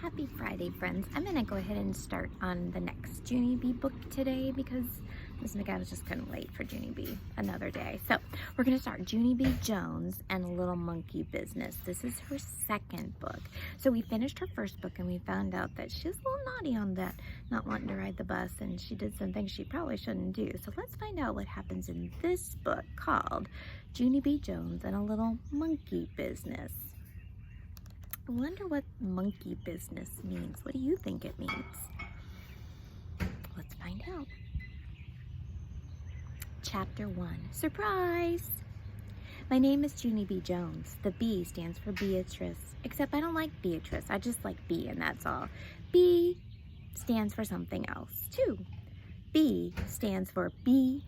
Happy Friday, friends. I'm gonna go ahead and start on the next Junie B book today because Miss McAdams just couldn't wait for Junie B another day. So we're gonna start Junie B. Jones and a Little Monkey Business. This is her second book. So we finished her first book and we found out that she's a little naughty on that, not wanting to ride the bus, and she did some things she probably shouldn't do. So let's find out what happens in this book called Junie B. Jones and a Little Monkey Business. I wonder what monkey business means. What do you think it means? Let's find out. Chapter 1. Surprise! My name is Junie B. Jones. The B stands for Beatrice. Except I don't like Beatrice. I just like B and that's all. B stands for something else too. B stands for B-A-B-Y.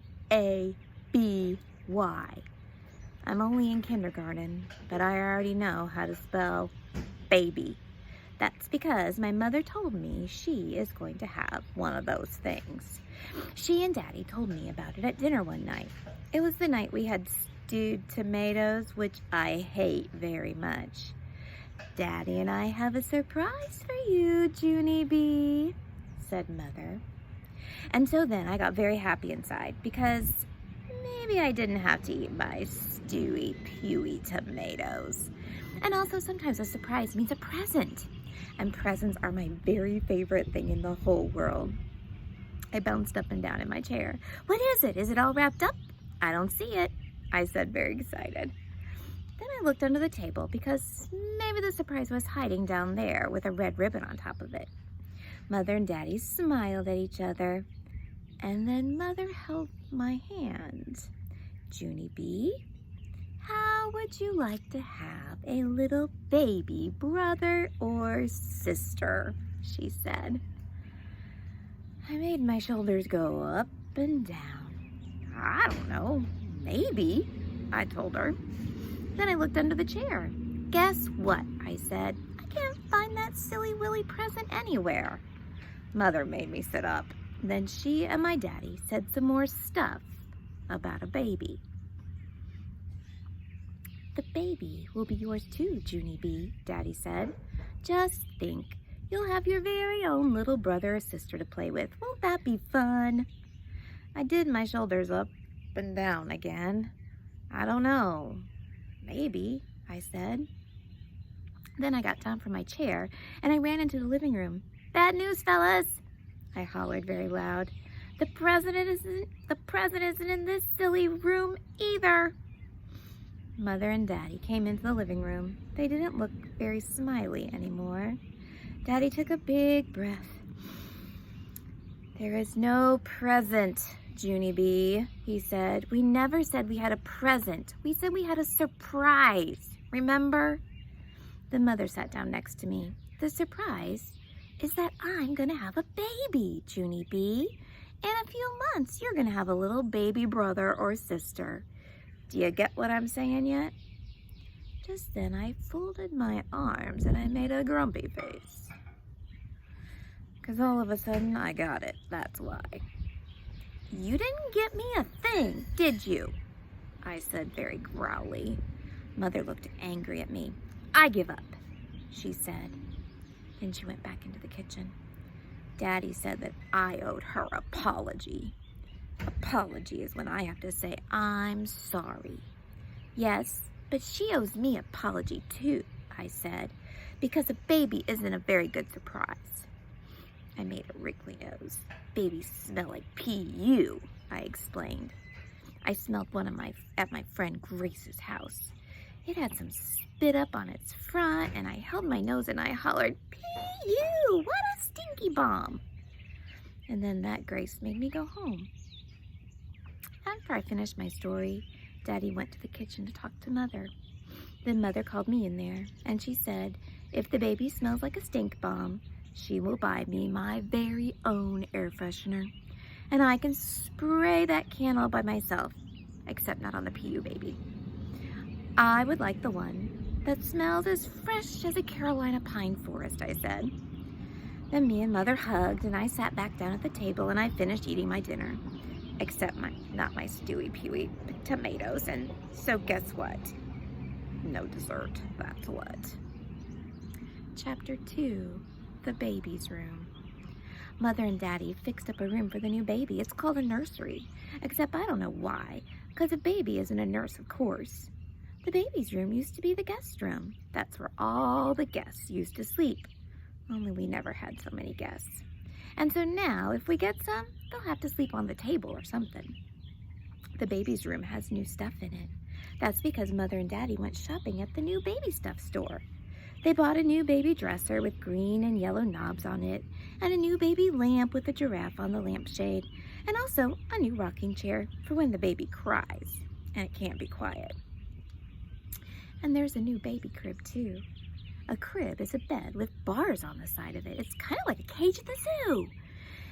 I'm only in kindergarten, but I already know how to spell baby. That's because my mother told me she is going to have one of those things. She and Daddy told me about it at dinner one night. It was the night we had stewed tomatoes, which I hate very much. Daddy and I have a surprise for you, Junie B, said Mother. And so then I got very happy inside because maybe I didn't have to eat my stewy, pewy tomatoes. And also sometimes a surprise means a present. And presents are my very favorite thing in the whole world. I bounced up and down in my chair. What is it? Is it all wrapped up? I don't see it, I said, very excited. Then I looked under the table because maybe the surprise was hiding down there with a red ribbon on top of it. Mother and Daddy smiled at each other. And then Mother held my hand. Junie B, how would you like to have a little baby brother or sister? She said. I made my shoulders go up and down. I don't know, maybe, I told her. Then I looked under the chair. Guess what, I said. I can't find that silly willy present anywhere. Mother made me sit up. Then she and my daddy said some more stuff about a baby. The baby will be yours too, Junie B, Daddy said. Just think, you'll have your very own little brother or sister to play with. Won't that be fun? I did my shoulders up and down again. I don't know. Maybe, I said. Then I got down from my chair and I ran into the living room. Bad news, fellas, I hollered very loud. The president isn't in this silly room either. Mother and Daddy came into the living room. They didn't look very smiley anymore. Daddy took a big breath. There is no present, Junie B, he said. We never said we had a present. We said we had a surprise, remember? The mother sat down next to me. The surprise is that I'm gonna have a baby, Junie B. In a few months, you're gonna have a little baby brother or sister. Do you get what I'm saying yet? Just then I folded my arms and I made a grumpy face. 'Cause all of a sudden I got it, that's why. You didn't get me a thing, did you? I said very growly. Mother looked angry at me. I give up, she said. Then she went back into the kitchen. Daddy said that I owed her an apology. Apology is when I have to say, I'm sorry. Yes, but she owes me an apology too, I said, because a baby isn't a very good surprise. I made a wrinkly nose. Babies smell like P.U., I explained. I smelled one at my friend Grace's house. It had some spit up on its front, and I held my nose and I hollered, P.U., what a stinky bomb. And then that Grace made me go home. After I finished my story, Daddy went to the kitchen to talk to Mother. Then Mother called me in there, and she said, if the baby smells like a stink bomb, she will buy me my very own air freshener. And I can spray that can all by myself, except not on the PU baby. I would like the one that smells as fresh as a Carolina pine forest, I said. Then me and Mother hugged, and I sat back down at the table, and I finished eating my dinner. Except not my stewy pewy tomatoes, and so guess what? No dessert, that's what. Chapter 2, the baby's room. Mother and Daddy fixed up a room for the new baby. It's called a nursery, except I don't know why, because a baby isn't a nurse, of course. The baby's room used to be the guest room. That's where all the guests used to sleep. Only we never had so many guests. And so now, if we get some, they'll have to sleep on the table or something. The baby's room has new stuff in it. That's because Mother and Daddy went shopping at the new baby stuff store. They bought a new baby dresser with green and yellow knobs on it, and a new baby lamp with a giraffe on the lampshade, and also a new rocking chair for when the baby cries and it can't be quiet. And there's a new baby crib too. A crib is a bed with bars on the side of it. It's kind of like a cage at the zoo.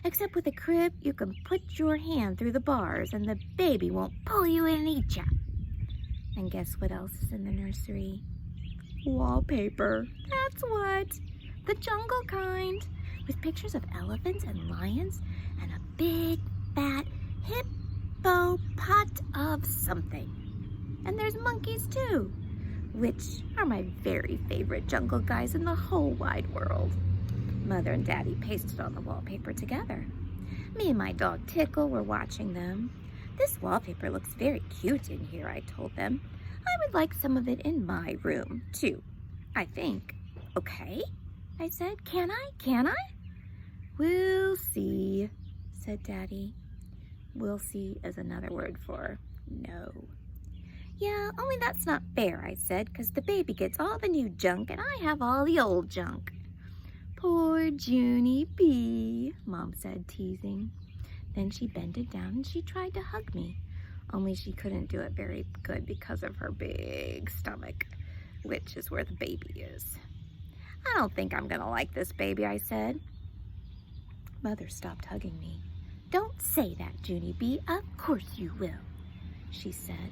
Except with a crib, you can put your hand through the bars and the baby won't pull you in and eat ya. And guess what else is in the nursery? Wallpaper. That's what. The jungle kind. With pictures of elephants and lions and a big, fat hippo pot of something. And there's monkeys too, which are my very favorite jungle guys in the whole wide world. Mother and Daddy pasted on the wallpaper together. Me and my dog Tickle were watching them. This wallpaper looks very cute in here, I told them. I would like some of it in my room, too, I think. Okay, I said. Can I? Can I? We'll see, said Daddy. We'll see is another word for no. Yeah, only that's not fair, I said, because the baby gets all the new junk and I have all the old junk. Poor Junie B, Mom said, teasing. Then she bended down and she tried to hug me, only she couldn't do it very good because of her big stomach, which is where the baby is. I don't think I'm gonna like this baby, I said. Mother stopped hugging me. Don't say that, Junie B. Of course you will, she said.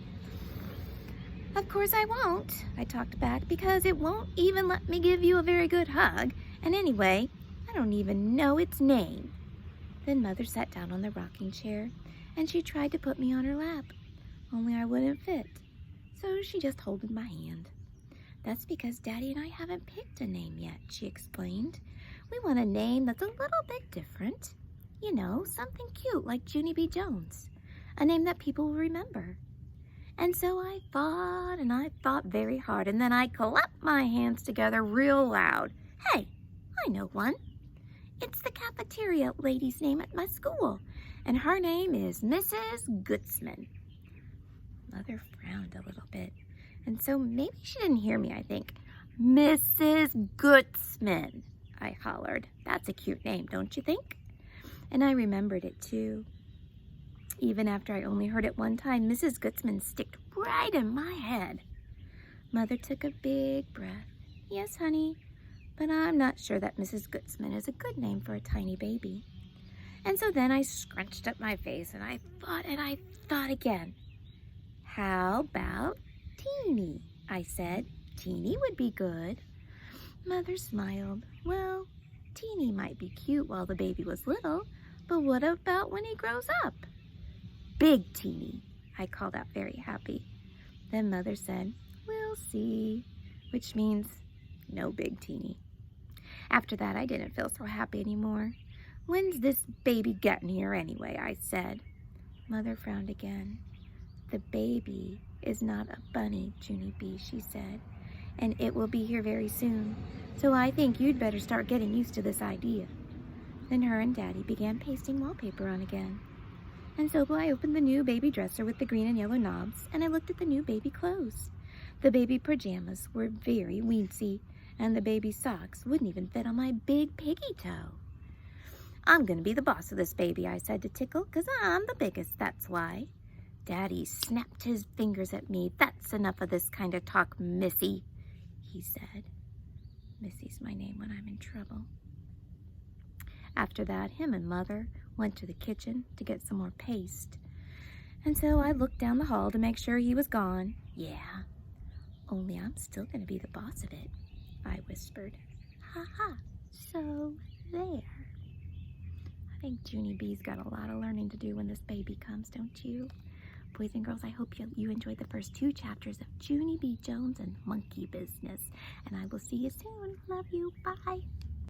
Of course I won't, I talked back, because it won't even let me give you a very good hug. And anyway, I don't even know its name. Then Mother sat down on the rocking chair and she tried to put me on her lap, only I wouldn't fit. So she just holded my hand. That's because Daddy and I haven't picked a name yet, she explained. We want a name that's a little bit different. You know, something cute like Junie B. Jones. A name that people will remember. And so I thought and I thought very hard, and then I clapped my hands together real loud. Hey, I know one. It's the cafeteria lady's name at my school, and her name is Mrs. Gutzman. Mother frowned a little bit, and so maybe she didn't hear me, I think. Mrs. Gutzman, I hollered. That's a cute name, don't you think? And I remembered it too. Even after I only heard it one time, Mrs. Gutzman sticked right in my head. Mother took a big breath. Yes, honey, but I'm not sure that Mrs. Gutzman is a good name for a tiny baby. And so then I scrunched up my face and I thought again. How about Teeny? I said. Teeny would be good. Mother smiled. Well, Teeny might be cute while the baby was little, but what about when he grows up? Big Teeny, I called out very happy. Then Mother said, we'll see, which means no Big Teeny. After that, I didn't feel so happy anymore. When's this baby getting here anyway, I said. Mother frowned again. The baby is not a bunny, Junie B, she said, and it will be here very soon. So I think you'd better start getting used to this idea. Then her and Daddy began pasting wallpaper on again. And so I opened the new baby dresser with the green and yellow knobs, and I looked at the new baby clothes. The baby pajamas were very weensy, and the baby socks wouldn't even fit on my big piggy toe. I'm gonna be the boss of this baby, I said to Tickle, 'cause I'm the biggest, that's why. Daddy snapped his fingers at me. That's enough of this kind of talk, Missy, he said. Missy's my name when I'm in trouble. After that, him and Mother went to the kitchen to get some more paste. And so I looked down the hall to make sure he was gone. Yeah, only I'm still gonna be the boss of it, I whispered. Ha ha, so there. I think Junie B's got a lot of learning to do when this baby comes, don't you? Boys and girls, I hope you enjoyed the first 2 chapters of Junie B. Jones and Monkey Business. And I will see you soon. Love you. Bye.